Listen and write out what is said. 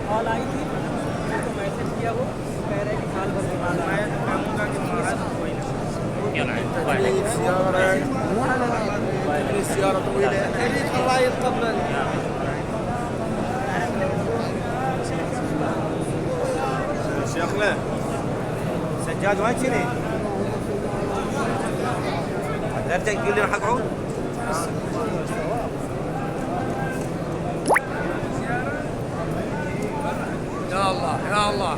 Call आई थी तो message किया वो कह रहे हैं कि साल भर के बाद मैं कहूँगा कि महाराज कोई नहीं السيارة طويلة الله يتقبل شيخنا سجاد وين كذي؟ ترجع تقول لي راح اقعد؟ يا الله يا الله